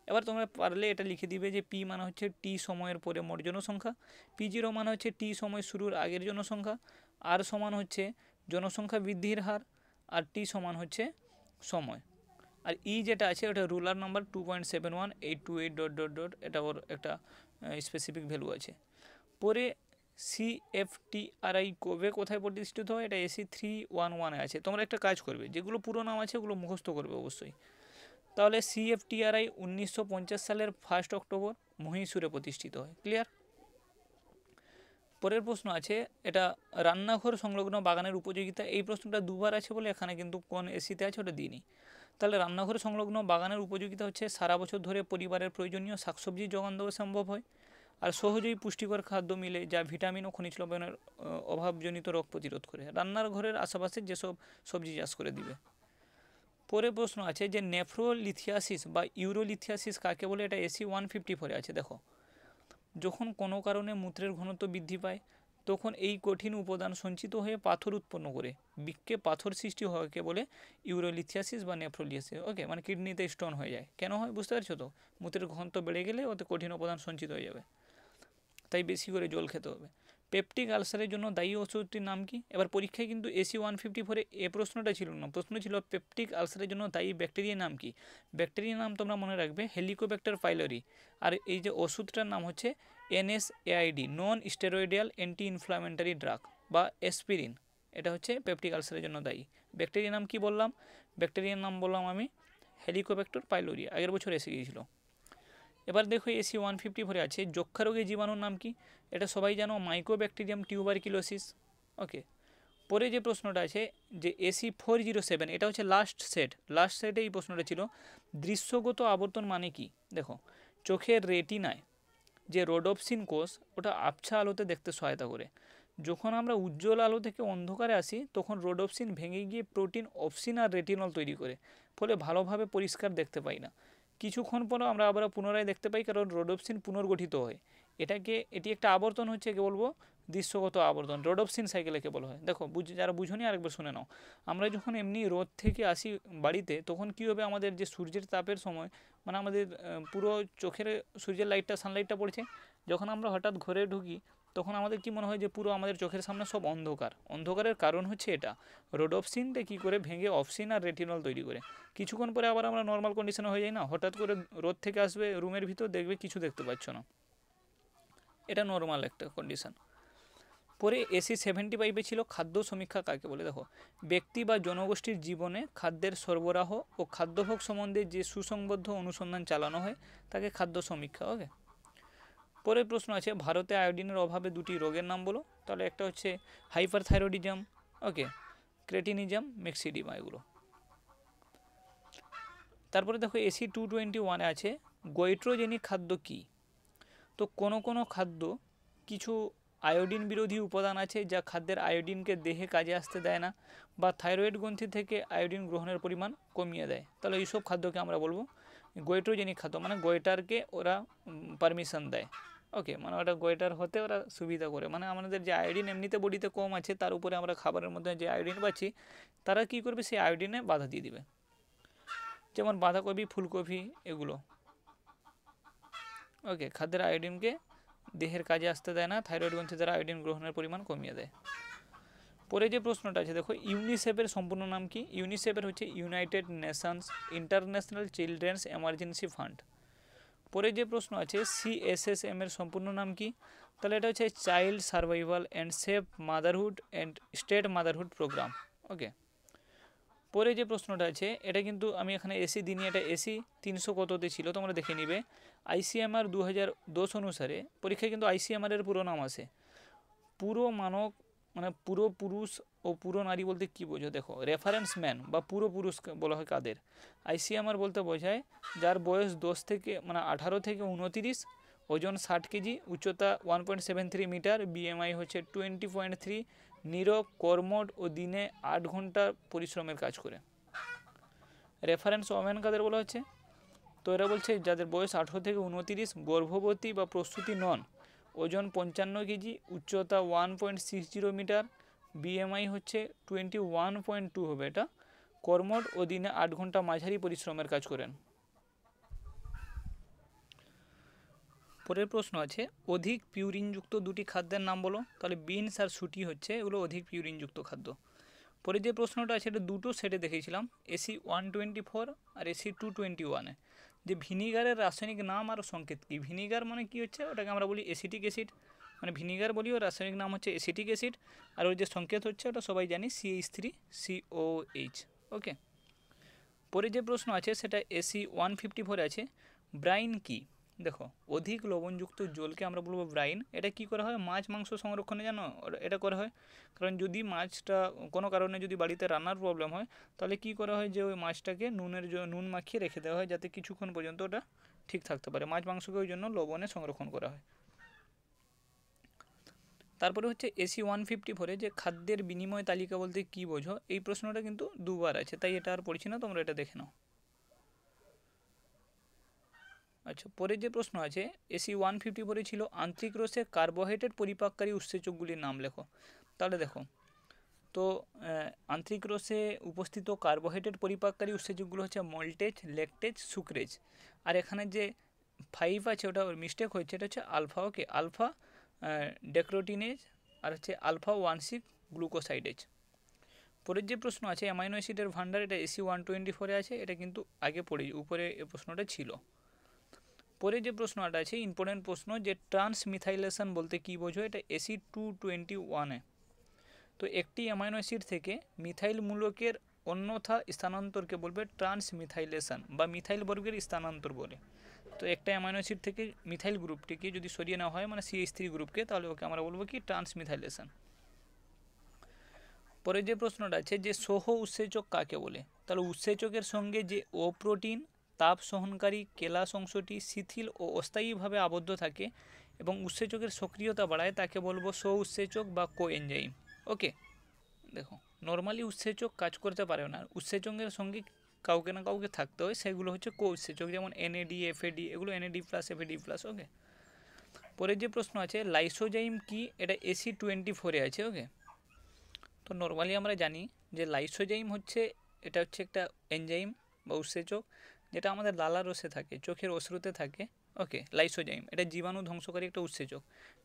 এবার তোমরা পারলে এটা লিখে দিবে যে P মানে হচ্ছে T সময়ের পরে মোট জনসংখ্যা, P0 মানে হচ্ছে T সময় শুরুর আগের জনসংখ্যা, R সমান হচ্ছে জনসংখ্যা বৃদ্ধির হার, আর T সমান হচ্ছে সময়, আর E যেটা আছে ওটা রুলার নাম্বার 2.71 এটা ওর একটা স্পেসিফিক ভ্যালু আছে। পরে CFTRI কবে কোথায় প্রতিষ্ঠিত হয়? এটা SC 311-এ আছে। তোমরা একটা কাজ করবে, যেগুলো পুরো নাম আছে ওগুলো মুখস্থ করবে অবশ্যই। তাহলে CFTRI 1950 সালের 1 অক্টোবর মহীশূরে প্রতিষ্ঠিত হয়। ক্লিয়ার? পরের প্রশ্ন আছে এটা রান্নাঘর সংলগ্ন বাগানের উপযোগিতা। এই প্রশ্নটা 2বার আছে বলে এখানে কিন্তু কোন SC-তে আছে ওটা দিইনি। তাহলে রান্নাঘর সংলগ্ন বাগানের উপযোগিতা হচ্ছে সারা বছর ধরে পরিবারের প্রয়োজনীয় শাকসবজি যোগান দেওয়া সম্ভব হয়, আর সহজেই পুষ্টিকর খাদ্য মিলে যা ভিটামিন ও খনিজ লবণের অভাবজনিত রোগ প্রতিরোধ করে। রান্নার ঘরের আশেপাশে যেসব সবজি চাষ করে দিবে। পরে প্রশ্ন আছে যে নেফ্রোলিথিয়াসিস বা ইউরোলিথিয়াসিস কাকে বলে? এটা SC 154-এ আছে। দেখো, যখন কোনো কারণে মূত্রের ঘনত্ব বৃদ্ধি পায় তখন এই কঠিন উপাদান সঞ্চিত হয়ে পাথর উৎপন্ন করে বৃক্কে পাথর সৃষ্টি হওয়াকে বলে ইউরোলিথিয়াসিস বা নেফ্রোলিথিয়াসিস। ওকে, মানে কিডনিতে স্টোন হয়ে যায়। কেন হয় বুঝতে পারছো তো? মূত্রের ঘনত্ব বেড়ে গেলে ওতে কঠিন উপাদান সঞ্চিত হয়ে যাবে, তাই বেশি করে জল খেতে হবে। পেপটিক আলসারের জন্য দায়ী ওষুধটির নাম কি? এবার পরীক্ষায় কিন্তু SC 154-এ এ প্রশ্নটা ছিল না, প্রশ্ন ছিল পেপটিক আলসারের জন্য দায়ী ব্যাকটেরিয়ার নাম কি? ব্যাকটেরিয়ার নাম তোমরা মনে রাখবে হেলিকোব্যাক্টার পাইলোরি, আর এই যে ওষুধটার নাম হচ্ছে NSAID নন স্টেরয়েডিয়াল অ্যান্টি ইনফ্লামেটরি ড্রাগ বা অ্যাসপিরিন। এটা হচ্ছে পেপটিক আলসারের জন্য দায়ী। ব্যাকটেরিয়ার নাম কি বললাম? ব্যাকটেরিয়ার নাম বললাম আমি হেলিকোব্যাক্টার পাইলোরি, আগের বছর এসে গিয়েছিল। এবার দেখো SC 154-এ আছে যক্ষা রোগের জীবাণুর নাম কি? এটা সবাই জানো, মাইকোব্যাকটেরিয়াম টিউবারকিলোসিস। ওকে, পরে যে প্রশ্নটা আছে যে SC 407, এটা হচ্ছে লাস্ট সেটে এই প্রশ্নটা ছিল দৃশ্যগত আবর্তন মানে কি? দেখো, চোখের রেটিনায় যে রোডোপসিন কোষ ওটা আবছা আলোতে দেখতে সহায়তা করে। যখন আমরা উজ্জ্বল আলো থেকে অন্ধকারে আসি তখন রোডোপসিন ভেঙে গিয়ে প্রোটিন অপসিন আর রেটিনল তৈরি করে, ফলে ভালোভাবে পরিষ্কার দেখতে পাই না। কিছুক্ষণ পরও আমরা আবার পুনরায় দেখতে পাই, কারণ রোডোপসিন পুনর্গঠিত হয়। এটি একটা আবর্তন হচ্ছে, কে বলবো? দৃশ্যগত আবর্তন, রোডোপসিন সাইকেলকে বলা হয়। দেখো, যারা বুঝোনি আরেকবার শুনে নাও। আমরা যখন এমনি রোদ থেকে আসি বাড়িতে তখন কী হবে, আমাদের যে সূর্যের তাপের সময় মানে আমাদের পুরো চোখের সূর্যের সানলাইটটা পড়ছে, যখন আমরা হঠাৎ ঘরে ঢুকি তখন আমাদের কি মনে হয় যে পুরো আমাদের চোখের সামনে সব অন্ধকারের কারণ হচ্ছে এটা রোডোপসিনটা কী করে ভেঙে অপসিন আর রেটিনল তৈরি করে। কিছুক্ষণ পরে আবার আমরা নর্মাল কন্ডিশনে হয়ে যাই না, হঠাৎ করে রোদ থেকে আসবে রুমের ভিতর, দেখবে কিছু দেখতে পাচ্ছ না, এটা নর্মাল একটা কন্ডিশন। পরে SC 75-এ ছিল খাদ্য সমীক্ষা কাকে বলে? দেখো, ব্যক্তি বা জনগোষ্ঠীর জীবনে খাদ্যের সরবরাহ ও খাদ্যভোগ সম্বন্ধে যে সুসংবদ্ধ অনুসন্ধান চালানো হয় তাকে খাদ্য সমীক্ষা। ওকে, পরের প্রশ্ন আছে ভারতে আয়োডিনের অভাবে দুটি রোগের নাম বলো। তাহলে একটা হচ্ছে হাইপারথাইরয়েডিজম, ওকে, ক্রেটিনিজম, মিক্সিডিমা, এগুলো। তারপরে দেখো এসি 221 আছে গোইট্রোজেনিক খাদ্য কি। তো কোনো খাদ্য কিছু আয়োডিন বিরোধী উপাদান আছে যা খাদ্যের আয়োডিনকে দেহে কাজে আসতে দেয় না বা থাইরয়েড গ্রন্থি থেকে আয়োডিন গ্রহণের পরিমাণ কমিয়ে দেয়, তাহলে এইসব খাদ্যকে আমরা বলবো গোইট্রোজেনিক খাদ্য, মানে গোইটারকে ওরা পারমিশন দেয়, ওকে, মানে ওটা গোইটার হতে ওরা সুবিধা করে, মানে আমাদের যে আয়োডিন এমনিতে বডিতে কম আছে তার উপরে আমরা খাবারের মধ্যে যে আয়োডিন পাচ্ছি তারা কি করবে, সেই আয়োডিনে বাধা দিয়ে দিবে, যেমন বাঁধাকপি, ফুলকপি, এগুলো, ওকে, খাদ্যের আয়োডিনকে দেহের কাজে আসতে দেয় না, থাইরয়েড গ্রন্থি দ্বারা আয়োডিন গ্রহণের পরিমাণ কমিয়ে দেয়। পরে যে প্রশ্নটা আছে দেখো ইউনিসেফের সম্পূর্ণ নাম কি। ইউনিসেফের হচ্ছে United Nations international children's emergency fund. পরে যে প্রশ্ন আছে সিএসএসএম এর সম্পূর্ণ নাম কি। তাহলে এটা হচ্ছে child survival and safe motherhood and state motherhood programme, okay. পরে যে প্রশ্নটা আছে এটা কিন্তু আমি এখানে এসি দিনই, এটা এসি 300 কততে ছিল তোমরা দেখে নিবে। আইসিএমআর 2010 অনুসারে পরীক্ষায় কিন্তু আইসিএমআর এর পুরো নাম আসে। পুরো মানব মানে পুরো পুরুষ ও পুরো নারী বলতে কি বোঝো, দেখো রেফারেন্স ম্যান বা পুরো পুরুষ বলা হয় কাদের। আইসিএমআর বলতে বোঝায় যার বয়স 18 থেকে 29, ওজন 60 কেজি, উচ্চতা 1.73 মিটার, বিএমআই হচ্ছে 20.3, নীরব, কর্মঠ ও দিনে 8 ঘন্টা পরিশ্রমের কাজ করে। রেফারেন্স ওমেন কাদের বলা হচ্ছে, তো এরা বলছে যাদের বয়স 18 থেকে 29, গর্ভবতী বা প্রসূতি নন, ওজন 55 কেজি, উচ্চতা 1.60 মিটার, বিএমআই হচ্ছে 21.2 হবে এটা, কর্মঠ ও দিনে 8 ঘন্টা মাঝারি পরিশ্রমের কাজ করেন। পরের প্রশ্ন আছে অধিক পিউরিনযুক্ত দুটি খাদ্যের নাম বলো। তাহলে বিনস আর শুটি হচ্ছে এগুলো অধিক পিউরিনযুক্ত খাদ্য। পরে যে প্রশ্নটা আছে এটা দুটো সেটে দেখেছিলাম, এসি 124 আর এসি 221-এ, যে ভিনিগারের রাসায়নিক নাম আর সংকেত কি। ভিনিগার মানে কি হচ্ছে, ওটাকে আমরা বলি অ্যাসিটিক অ্যাসিড, মানে ভিনিগার বলি, ওর রাসায়নিক নাম হচ্ছে অ্যাসিটিক অ্যাসিড, আর ওর যে সংকেত হচ্ছে ওটা সবাই জানি CH3COH, ওকে। পরে যে প্রশ্ন আছে সেটা এসি 154 আছে ব্রাইন কি। দেখো অধিক লবণযুক্ত জলকে আমরা বলবো ব্রাইন। এটা কি করা হয় মাছ মাংস সংরক্ষণে, জানো এটা করা হয়, কারণ যদি মাছটা কোনো কারণে যদি বাড়িতে রান্নার প্রবলেম হয় তাহলে কি করা হয় যে ওই মাছটাকে নুন মাখিয়ে রেখে দেওয়া হয় যাতে কিছুক্ষণ পর্যন্ত ওটা ঠিক থাকতে পারে। মাছ মাংসকে ওই জন্য লবণে সংরক্ষণ করা হয়। তারপরে হচ্ছে এসি 154-এ যে খাদ্যের বিনিময় তালিকা বলতে কি বোঝো, এই প্রশ্নটা কিন্তু দুবার আছে তাই এটা আর পড়ছি না, তোমরা এটা দেখে নাও। আচ্ছা, পরে যে প্রশ্ন আছে এসি 154 ছিল আন্তরিক রসে কার্বোহাইড্রেট পরিপাককারী উৎসেচকগুলির নাম লেখো। তাহলে দেখো তো আন্তরিক রসে উপস্থিত কার্বোহাইড্রেট পরিপাককারী উৎসেচকগুলো হচ্ছে মল্টেজ, ল্যাকটেজ, সুক্রেজ, আর এখানে যে 5 আছে ওটা মিস্টেক হয়েছে, এটা হচ্ছে আলফা, ওকে, আলফা ডেক্রোটিনেজ আর হচ্ছে আলফা 1,6 গ্লুকোসাইডেজ। পরের যে প্রশ্ন আছে অ্যামাইনো অ্যাসিডের ভান্ডার, এটা এসি 124-এ আছে, এটা কিন্তু আগে পড়ে উপরে এই প্রশ্নটা ছিল। পরে যে প্রশ্নটা আছে ইম্পর্টেন্ট প্রশ্ন, যে ট্রান্সমিথাইলেশন বলতে কি বোঝো, এটা এসি 221-এ। তো একটি অ্যামাইনো অ্যাসিড থেকে মিথাইল মূলকের অন্যথা স্থানান্তরকে বলবে ট্রান্সমিথাইলেশন বা মিথাইল বর্গের স্থানান্তর বলে। তো একটা অ্যামাইনো অ্যাসিড থেকে মিথাইল গ্রুপটিকে যদি সরিয়ে নেওয়া হয় মানে CH3 গ্রুপকে, তাহলে ওকে আমরা বলবো কি ট্রান্সমিথাইলেশন। পরে যে প্রশ্নটা আছে যে সহ উৎসেচক কাকে বলে। তাহলে উৎসেচকের সঙ্গে যে ও প্রোটিন তাপ সহনকারী কেলাস অংশটি শিথিল ও অস্থায়ীভাবে আবদ্ধ থাকে এবং উৎসেচকের সক্রিয়তা বাড়ায় তাকে বলবো সহ উৎসেচক বা কোএনজাইম, ওকে। দেখো নর্মালি উৎসেচক কাজ করতে পারে না, উৎসেচকের সঙ্গে কাউকে না কাউকে থাকতে হয়, সেগুলো হচ্ছে কো উৎসেচক, যেমন NAD, FAD, এগুলো NAD+, FAD+, ওকে। পরের যে প্রশ্ন আছে লাইসোজাইম কি, এটা এসি 24-এ আছে, ওকে। তো নর্মালি আমরা জানি যে লাইসোজাইম হচ্ছে এটা হচ্ছে একটা এনজাইম বা উৎসেচক যেটা আমাদের লালার রসে থাকে, চোখের অশ্রুতে থাকে, ওকে। লাইসোজাইম এটা জীবাণু ধ্বংসকারী একটা উৎসেচক,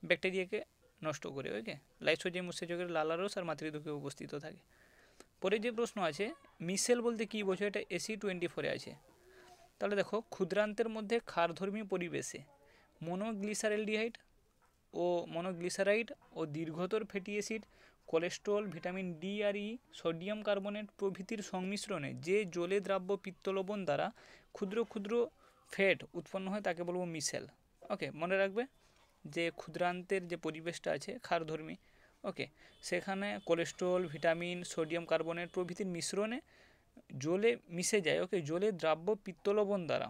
ব্যাকটেরিয়াকে নষ্ট করে, ওকে। লাইসোজাইম উৎসেচকের লালার রস আর মাতৃদুগ্ধে উপস্থিত থাকে। পরে যে প্রশ্ন আছে মিসেল বলতে কি বোঝো, এটা এসি 24-এ আছে। তাহলে দেখো ক্ষুদ্রান্তের মধ্যে ক্ষারধর্মী পরিবেশে মনোগ্লিসারেলডিহাইড ও মনোগ্লিসারাইড ও দীর্ঘতর fatty acid, cholesterol, vitamin D আর ই, সোডিয়াম কার্বনেট প্রভৃতির সংমিশ্রণে যে জলে দ্রাব্য পিত্তলবণ দ্বারা ক্ষুদ্র ক্ষুদ্র ফ্যাট উৎপন্ন হয় তাকে বলবো মিসেল, ওকে, মনে রাখবে। যে ক্ষুদ্রান্তের যে পরিবেশটা আছে ক্ষারধর্মী, ওকে, সেখানে কোলেস্ট্রল, ভিটামিন, সোডিয়াম কার্বনেট প্রভৃতির মিশ্রণে জলে মিশে যায়, ওকে, জলের দ্রাব্য পিত্তলবণ দ্বারা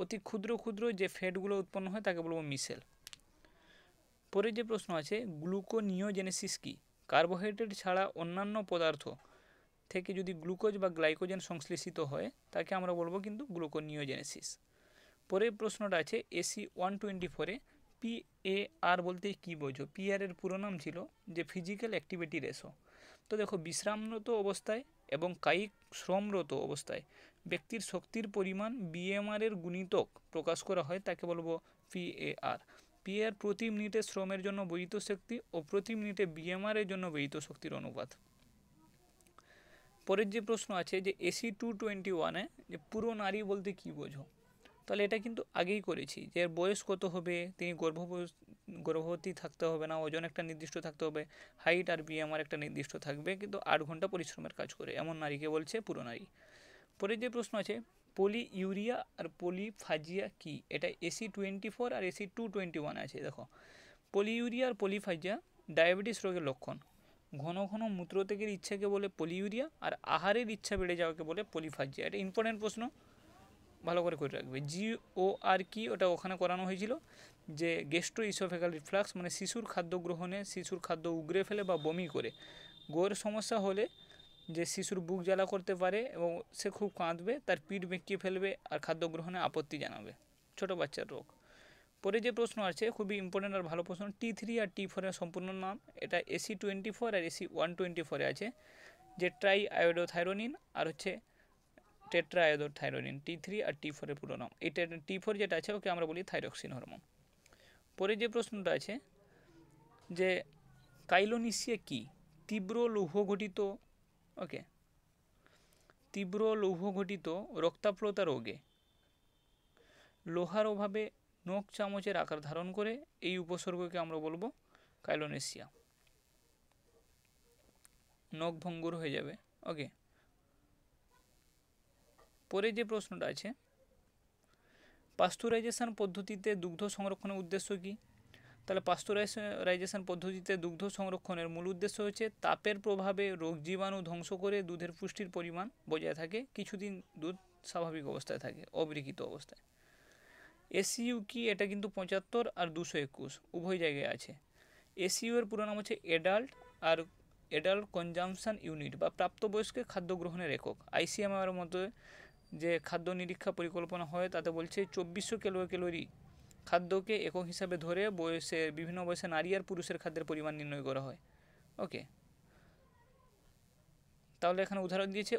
অতি ক্ষুদ্র ক্ষুদ্র যে ফ্যাটগুলো উৎপন্ন হয় তাকে বলবো মিশেল। পরে যে প্রশ্ন আছে গ্লুকোনিওজেনেসিস কি? কার্বোহাইড্রেট ছাড়া অন্যান্য পদার্থ থেকে যদি গ্লুকোজ বা গ্লাইকোজেন সংশ্লেষিত হয় তাকে আমরা বলবো কিন্তু গ্লুকোনিওজেনেসিস। পরের প্রশ্নটা আছে AC-124-এ PAR বলতে কি বোঝো? PAR এর পুরো নাম ছিল যে ফিজিক্যাল অ্যাক্টিভিটি রেশো। তো দেখো, বিশ্রামরত অবস্থায় এবং কায়িক শ্রমরত অবস্থায় ব্যক্তির শক্তির পরিমাণ BMR এর গুণিতক প্রকাশ করা হয় তাকে বলবো PAR। PAR প্রতি মিনিটে শ্রমের জন্য ব্যয়িত শক্তি ও প্রতি মিনিটে BMR এর জন্য ব্যয়িত শক্তির অনুপাত। পরের যে প্রশ্ন আছে যে AC-221-এ যে পুরো নারী বলতে কি বোঝো? তাহলে এটা কিন্তু আগেই করেছি যে এর বয়স কত হবে, তিনি গর্ভবতী থাকতে হবে না, ওজন একটা নির্দিষ্ট থাকতে হবে, হাইট আর BMR একটা নির্দিষ্ট থাকবে, কিন্তু 8 ঘন্টা পরিশ্রমের কাজ করে, এমন নারীকে বলছে পুরো নারী। পরে যে প্রশ্ন আছে পলিইউরিয়া আর পলিফাজিয়া কি? এটা AC-24 আর AC-221 আছে। দেখো, পলিইউরিয়া আর পলিফাজিয়া ডায়াবেটিস রোগের লক্ষণ। ঘন ঘন মূত্রত্যাগের ইচ্ছাকে বলে পলিইউরিয়া, আর আহারের ইচ্ছা বেড়ে যাওয়াকে বলে পলিফাজিয়া। এটা ইম্পর্টেন্ট প্রশ্ন, ভালো করে রাখবে। GOR কি? ওটা ওখানে করানো হয়েছিল যে গ্যাস্ট্রো ইসোফেগাল রিফ্লাক্স, মানে শিশুর খাদ্য গ্রহণে শিশুর খাদ্য উগরে ফেলে বা বমি করে। গোয়ের সমস্যা হলে যে শিশুর বুক জ্বালা করতে পারে এবং সে খুব কাঁদবে, তার পিঠ বেঁকিয়ে ফেলবে আর খাদ্য গ্রহণে আপত্তি জানাবে, ছোট বাচ্চার রোগ। পরে যে প্রশ্ন আছে খুবই ইম্পর্টেন্ট আর ভালো প্রশ্ন, T3 আর T4 এর সম্পূর্ণ নাম। এটা AC-24 আর AC-124-এ আছে, যে ট্রাই আয়োডোথাইরোনিন আর হচ্ছে টেট্রা আয়োডোথাইরোনিন। T3 আর T4 এর পুরো নাম। এটা T4 যেটা আছে ওকে আমরা বলি থাইরক্সিন হরমোন। পরে যে প্রশ্নটা আছে যে কাইলোনিসিয়া কি? তীব্র লৌহ ঘটিত, ওকে, তীব্র লৌহ ঘটিত রক্তাপ্লতা রোগে লোহার অভাবে নখ চামচের আকার ধারণ করে, এই উপসর্গকে আমরা বলবো কাইলোনেসিয়া। নখ ভঙ্গুর হয়ে যাবে, ওকে। পরে যে প্রশ্নটা আছে পাস্তুরাইজেশন পদ্ধতিতে দুগ্ধ সংরক্ষণের উদ্দেশ্য কি? তাহলে পাস্তুরাইজেশন পদ্ধতিতে দুগ্ধ সংরক্ষণের মূল উদ্দেশ্য হচ্ছে তাপের প্রভাবে রোগ জীবাণু ধ্বংস করে দুধের পুষ্টির পরিমাণ বজায় থাকে, কিছুদিন দুধ স্বাভাবিক অবস্থায় থাকে, অবিকৃত অবস্থায়। এসইউ কি? এটা কিন্তু 75 আর 221 উভয় জায়গায় আছে। এসইউ এর পুরো নাম হচ্ছে অ্যাডাল্ট কনজামশন ইউনিট বা প্রাপ্তবয়স্কের খাদ্য গ্রহণের একক। ICMR এর মধ্যে যে খাদ্য নিরীক্ষা পরিকল্পনা হয় তাতে বলছে 2400 ক্যালোরি খাদ্যকে একক হিসাবে ধরে বিভিন্ন বয়সে নারী আর পুরুষের খাদ্যের পরিমাণ নির্ণয় করা হয়, ওকে। তাহলে এখানে উদাহরণ দিয়েছে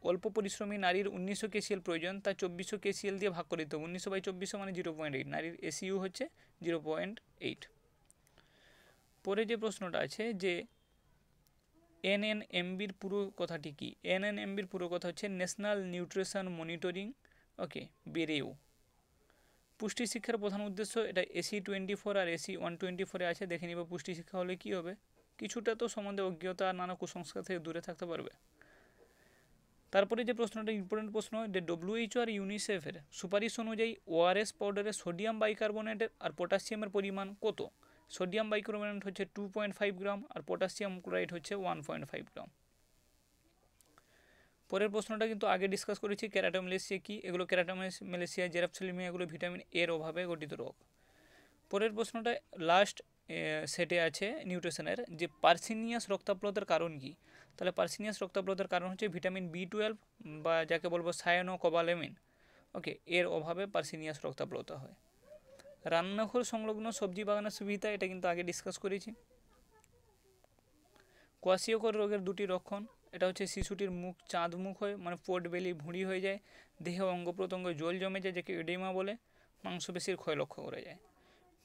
অল্প পরিশ্রমী নারীর 1900 KCl প্রয়োজন, তা 2400 KCl দিয়ে ভাগ করে দিতে হবে। 1900/2400 মানে 0.8, নারীর এসইউ হচ্ছে 0.8। পরে যে প্রশ্নটা আছে যে NNMBর পুরো কথাটি কি? NNMBর পুরো কথা হচ্ছে ন্যাশনাল নিউট্রিশন মনিটরিং, ওকে, বেরেও। পুষ্টি শিক্ষার প্রধান উদ্দেশ্য, এটা AC-24 আর AC-124-এ আছে। দেখে নিবে পুষ্টি শিক্ষা হলে কি হবে, কিছুটা তো সম্বন্ধে অজ্ঞতা আর নানা কুসংস্কার থেকে দূরে থাকতে পারবে। তারপরে যে প্রশ্নটা ইম্পর্টেন্ট প্রশ্ন, যে WHO আর ইউনিসেফের সুপারিশ অনুযায়ী ORS পাউডারে সোডিয়াম বাইকার্বনেটের আর পটাশিয়ামের পরিমাণ কত? সোডিয়াম বাইকার্বনেট হচ্ছে 2.5 গ্রাম আর পটাশিয়াম ক্লোরাইড হচ্ছে 1.5 গ্রাম। পরের প্রশ্নটা কিন্তু আগে ডিসকাস করেছি, ক্যারাটোমেলেসিয়া কি? এগুলো ক্যারাটোমেলেসিয়া, জেরাপ্থ্যালিমিয়া এগুলো ভিটামিন এর অভাবে গঠিত রোগ। পরের প্রশ্নটা লাস্ট সেটে আছে নিউট্রিশনের, যে পার্সিনিয়াস রক্তাপ্লতার কারণ কি? তাহলে পার্সিনিয়াস রক্তাপ্লতার কারণ হচ্ছে ভিটামিন B12 বা যাকে বলবো সায়ানোকোবালামিন, ওকে, এর অভাবে পার্সিনিয়াস রক্তাপ্লতা হয়। রান্নাঘর সংলগ্ন সবজি বাগানের সুবিধা, এটা কিন্তু আগে ডিসকাস করেছি। কোয়াশিয়কর রোগের দুটি লক্ষণ, এটা হচ্ছে শিশুটির মুখ চাঁদ মুখ হয়, মানে পোর্ট বেলি ভুঁড়ি হয়ে যায়, দেহে অঙ্গ প্রত্যঙ্গ জল জমে যায় যাকে এডিমা বলে, মাংসপেশির ক্ষয় লক্ষ্য করা যায়।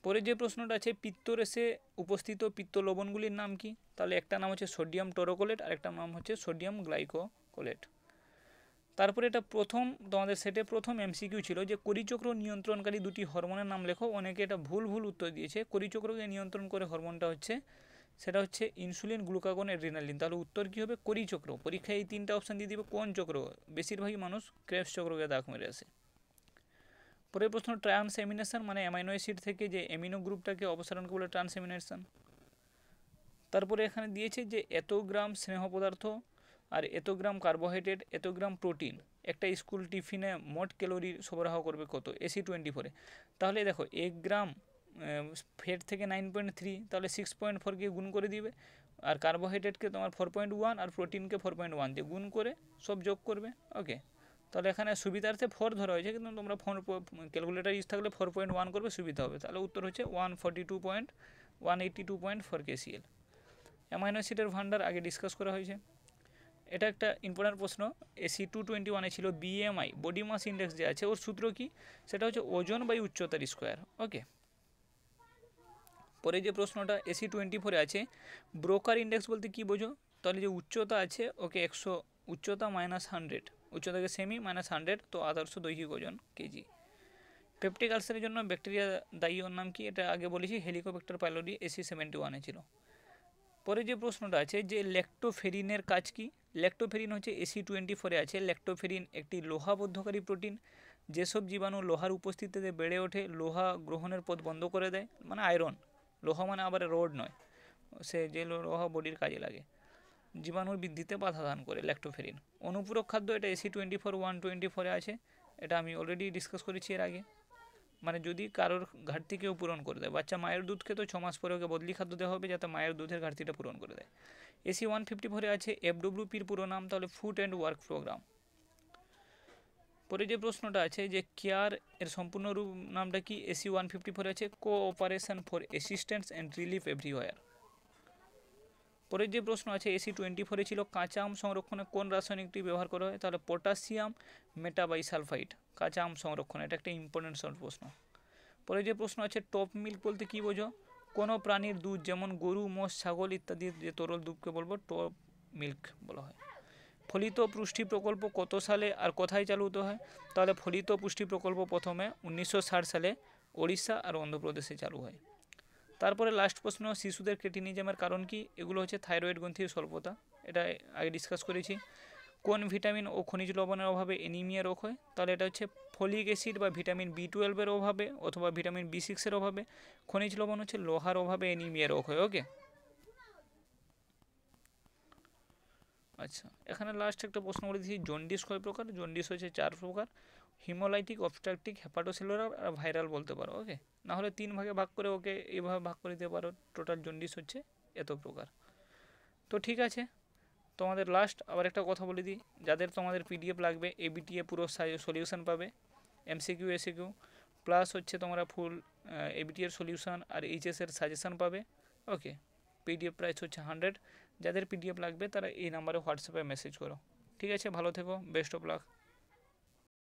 পরে যে প্রশ্নটা আছে পিত্তরসে উপস্থিত পিত্ত লবণগুলির নাম কি? তাহলে একটা নাম হচ্ছে সোডিয়াম টোরোকোলেট আর একটা নাম হচ্ছে সোডিয়াম গ্লাইকোকোলেট। তারপরে এটা তোমাদের সেটে প্রথম MCQ ছিল যে করিচক্র নিয়ন্ত্রণকারী দুটি হরমোনের নাম লেখো। অনেকে এটা ভুল উত্তর দিয়েছে। করিচক্রকে নিয়ন্ত্রণ করে হরমোনটা হচ্ছে সেটা হচ্ছে ইনসুলিন, গ্লুকাগন, অ্যাড্রিনালিন। তাহলে উত্তর কী হবে? করিচক্র। পরীক্ষায় এই তিনটা অপশান দিয়ে দিবে কোন চক্র, বেশিরভাগই মানুষ ক্রেবস চক্রকে দাগ মেরে আসে। পরের প্রশ্ন ট্রান্সএমিনেশন মানে অ্যামাইনো অ্যাসিড থেকে যে অ্যামিনো গ্রুপটাকে অপসারণকে বলে ট্রান্সএমিনেশন। তারপরে এখানে দিয়েছে যে এত গ্রাম স্নেহ পদার্থ আর এত গ্রাম কার্বোহাইড্রেট এত গ্রাম প্রোটিন একটা স্কুল টিফিনে মোট ক্যালোরি সরবরাহ করবে কত AC24-এ। তাহলে দেখো 1 গ্রাম ফ্যাট থেকে 9.3, তাহলে 6.4 গুণ করে দিবে, আর কার্বোহাইড্রেটকে তোমার 4.1 আর প্রোটিনকে 4.1 দিয়ে গুণ করে সব যোগ করবে। ওকে, তাহলে এখানে সুবিধার্থে 4 ধরা হয়েছে, কিন্তু তোমরা ক্যালকুলেটার ইউজ থাকলে 4.1 করবে, সুবিধা হবে। তাহলে উত্তর হচ্ছে 182.4 kcal। অ্যামাইনো অ্যাসিডের ভান্ডার আগে ডিসকাস করা হয়েছে। এটা একটা ইম্পর্ট্যান্ট প্রশ্ন। AC221-এ ছিল BMI, বডি মাস ইন্ডেক্স যে আছে ওর সূত্র কি, সেটা হচ্ছে ওজন বাই উচ্চতার স্কোয়ার। ওকে, পরে যে প্রশ্নটা AC24-এ আছে ব্রোকার ইন্ডেক্স বলতে কি বোঝো, তাহলে যে উচ্চতা আছে ওকে 100, উচ্চতা -100, উচ্চতাকে সেমি -100, তো আদর্শ দৈহিক ওজন কেজি। পেপটিক আলসারের জন্য ব্যাকটেরিয়া দায়ী, ওর নাম কি, এটা আগে বলেছি, হেলিকোব্যাক্টার পাইলোরি AC71-এ ছিল। পরে যে প্রশ্নটা আছে যে ল্যাক্টোফেরিনের কাজ কি, ল্যাক্টোফেরিন হচ্ছে AC24-এ আছে। ল্যাক্টোফেরিন একটি লোহাবদ্ধকারী প্রোটিন, যেসব জীবাণু লোহার উপস্থিতিতে বেড়ে ওঠে লোহা গ্রহণের পথ বন্ধ করে দেয়, মানে আয়রন, লোহা মানে আবার রোড নয়, সে যে লোহা বডির কাজে লাগে, জীবাণুর বৃদ্ধিতে বাধা দান করে ল্যাক্টোফেরিন। অনুপূরক খাদ্য, এটা AC124-এ আছে, এটা আমি অলরেডি ডিসকাস করেছি এর আগে, মানে যদি কারোর ঘাটতি কেউ পূরণ করে দেয়, বাচ্চা মায়ের দুধ খেত 6 মাস পরে ওকে বদলি খাদ্য দেওয়া হবে যাতে মায়ের দুধের ঘাটতিটা পূরণ করে দেয়। AC154-এ আছে FWP-র পুরো নাম, তাহলে ফুড অ্যান্ড ওয়ার্ক প্রোগ্রাম। পরে যে প্রশ্নটা আছে যে কেয়ার এর সম্পূর্ণ রূপ নামটা কি, AC154-এ আছে cooperation for assistance and relief everywhere. পরের যে প্রশ্ন আছে AC24-এ ছিল কাঁচা আম সংরক্ষণে কোন রাসায়নিকটি ব্যবহার করা হয়, তাহলে পটাশিয়াম মেটাবাইসালফাইড, কাঁচা আম সংরক্ষণ, এটা একটা ইম্পর্টেন্ট শর্ট প্রশ্ন। পরে যে প্রশ্ন আছে টপ মিল্ক বলতে কী বোঝো, কোনো প্রাণীর দুধ যেমন গরু, মোষ, ছাগল ইত্যাদির যে তরল দুধকে বলবো টপ মিল্ক বলা হয়। ফলিত পুষ্টি প্রকল্প কত সালে আর কোথায় চালু হয়, তাহলে ফলিত পুষ্টি প্রকল্প প্রথমে 1960 সালে ওড়িশা আর অন্ধ্রপ্রদেশে চালু হয়। তারপরে লাস্ট প্রশ্ন শিশুদের ক্রেটিনিজমের কারণ কি, এগুলো হচ্ছে থাইরয়েড গ্রন্থির স্বল্পতা, এটা আগে ডিসকাস করেছি। কোন ভিটামিন ও খনিজ লবণের অভাবে অ্যানিমিয়া রোগ হয়, তাহলে এটা হচ্ছে ফলিক অ্যাসিড বা ভিটামিন B12-এর অভাবে অথবা ভিটামিন B6-এর অভাবে। খনিজ লবণ হচ্ছে লোহার অভাবে অ্যানিমিয়া রোগ হয়। ওকে, আচ্ছা এখানে লাস্ট একটা প্রশ্ন বলে দিচ্ছি, জন্ডিস কয় প্রকার, জন্ডিস হচ্ছে 4 প্রকার, হিমোলাইটিক, অবস্ট্রাকটিক, হেপাটোসেলুলার আর ভাইরাল বলতে পারো। ওকে, না হলে 3 ভাগে ভাগ করে ওকে এইভাবে ভাগ করে দিতে পারো, টোটাল জন্ডিস হচ্ছে এত প্রকার। তো ঠিক আছে, তোমাদের লাস্ট আবার একটা কথা বলে দিই, যাদের তোমাদের PDF লাগবে ABTA পুরো সলিউশন পাবে, MCQ ACQ প্লাস হচ্ছে তোমরা ফুল ABTA এর সলিউশন আর HS এর সাজেশন পাবে। ওকে, PDF প্রাইস হচ্ছে 100। যাদের PDF লাগবে তারা এই নাম্বারে হোয়াটসঅ্যাপে মেসেজ করো। ঠিক আছে, ভালো থেকো, বেস্ট অফ লাক।